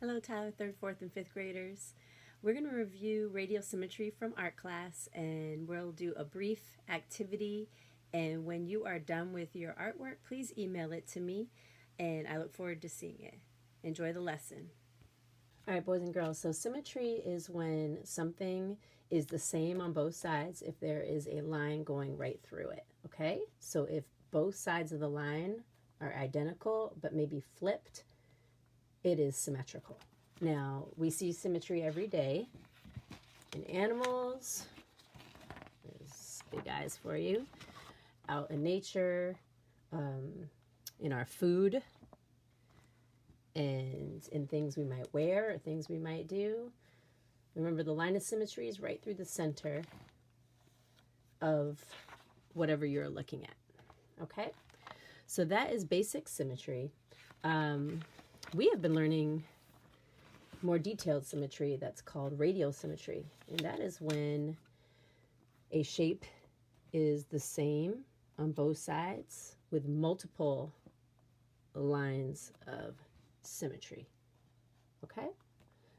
Hello, Tyler, 3rd, 4th, and 5th graders. We're going to review radial symmetry from art class, and we'll do a brief activity. And when you are done with your artwork, please email it to me, and I look forward to seeing it. Enjoy the lesson. All right, boys and girls, so symmetry is when something is the same on both sides if there is a line going right through it, okay? So if both sides of the line are identical but maybe flipped, it is symmetrical. Now, we see symmetry every day in animals. There's big eyes for you. Out in nature, in our food, and in things we might wear or things we might do. Remember, the line of symmetry is right through the center of whatever you're looking at. Okay? So that is basic symmetry. We have been learning more detailed symmetry that's called radial symmetry. And that is when a shape is the same on both sides with multiple lines of symmetry. Okay?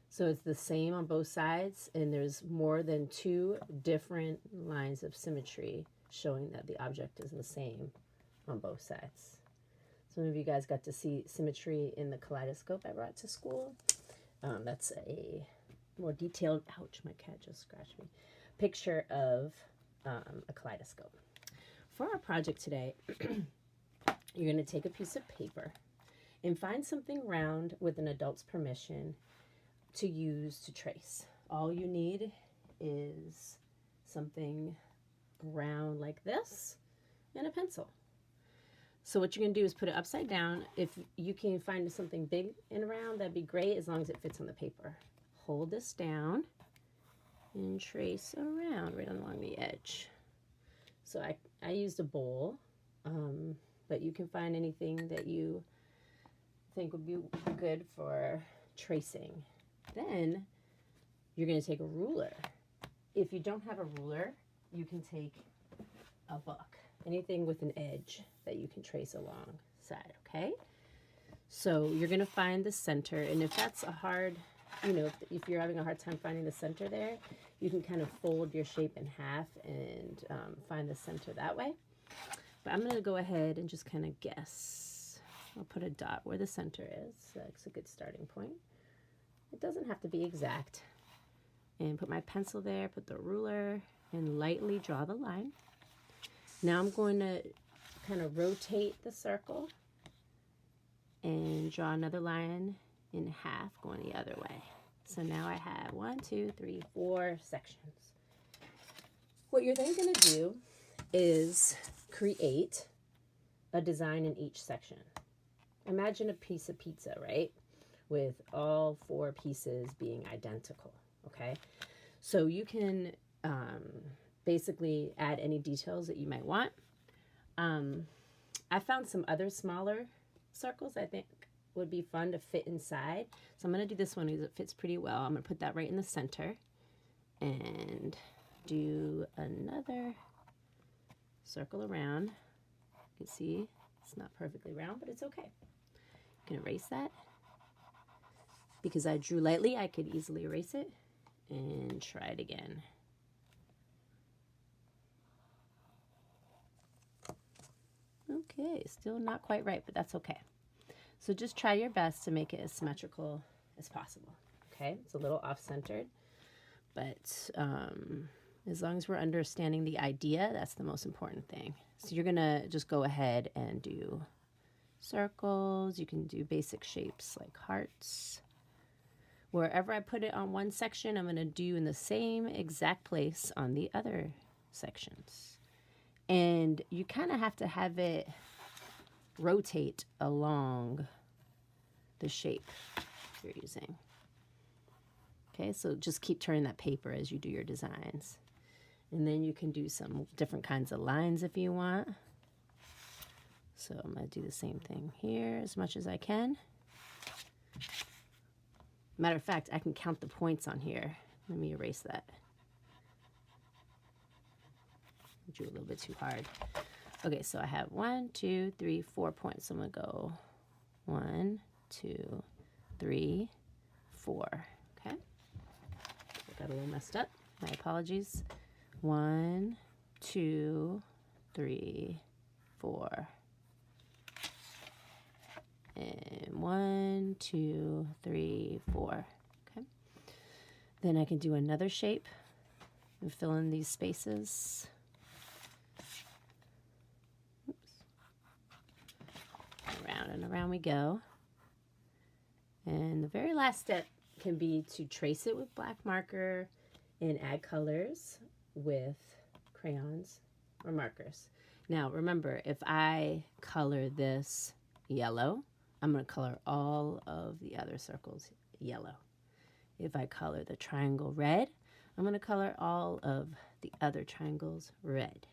So it's the same on both sides, and there's more than 2 different lines of symmetry showing that the object is the same on both sides. Some of you guys got to see symmetry in the kaleidoscope I brought to school. That's a more detailed, ouch, my cat just scratched me, picture of a kaleidoscope. For our project today, you're going to take a piece of paper and find something round with an adult's permission to use to trace. All you need is something round like this and a pencil. So what you're going to do is put it upside down. If you can find something big and round, that'd be great, as long as it fits on the paper. Hold this down and trace around right along the edge. So I used a bowl, but you can find anything that you think would be good for tracing. Then you're going to take a ruler. If you don't have a ruler, you can take a book. Anything with an edge that you can trace alongside, okay? So you're going to find the center, and if that's a hard, if you're having a hard time finding the center there, you can kind of fold your shape in half and find the center that way. But I'm going to go ahead and just kind of guess. I'll put a dot where the center is. That's a good starting point. It doesn't have to be exact. And put my pencil there, put the ruler, and lightly draw the line. Now I'm going to kind of rotate the circle and draw another line in half going the other way. So now I have 1, 2, 3, 4 sections. What you're then going to do is create a design in each section. Imagine a piece of pizza, right? With all 4 pieces being identical, okay? So you can basically add any details that you might want. I found some other smaller circles I think would be fun to fit inside. So I'm going to do this one because it fits pretty well. I'm going to put that right in the center and do another circle around. You can see it's not perfectly round, but it's okay. You can erase that. Because I drew lightly, I could easily erase it and try it again. Okay, still not quite right, but that's okay. So just try your best to make it as symmetrical as possible. Okay, it's a little off-centered, but as long as we're understanding the idea, that's the most important thing. So you're gonna just go ahead and do circles. You can do basic shapes like hearts. Wherever I put it on one section, I'm gonna do in the same exact place on the other sections. And you kind of have to have it rotate along the shape you're using. Okay, so just keep turning that paper as you do your designs. And then you can do some different kinds of lines if you want. So I'm going to do the same thing here as much as I can. Matter of fact, I can count the points on here. Let me erase that. I drew a little bit too hard. Okay, so I have 1, 2, 3, 4 points. So I'm going to go 1, 2, 3, 4. Okay, I got a little messed up. My apologies. 1, 2, 3, 4. And 1, 2, 3, 4. Okay. Then I can do another shape and fill in these spaces. Oops. Around and around we go. And the very last step can be to trace it with black marker and add colors with crayons or markers. Now remember, if I color this yellow, I'm going to color all of the other circles yellow. If I color the triangle red, I'm going to color all of the other triangles red,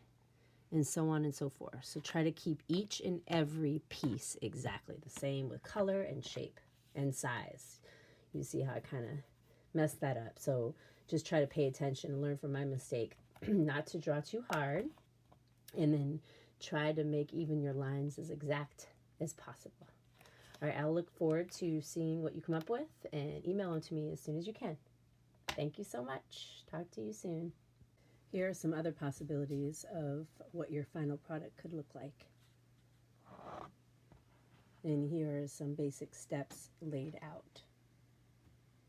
and so on and so forth. So try to keep each and every piece exactly the same with color and shape and size. You see how I kind of messed that up. So just try to pay attention and learn from my mistake not to draw too hard, and then try to make even your lines as exact as possible. All right, I'll look forward to seeing what you come up with, and email them to me as soon as you can. Thank you so much. Talk to you soon. Here are some other possibilities of what your final product could look like. And here are some basic steps laid out.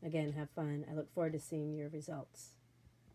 Again, have fun. I look forward to seeing your results.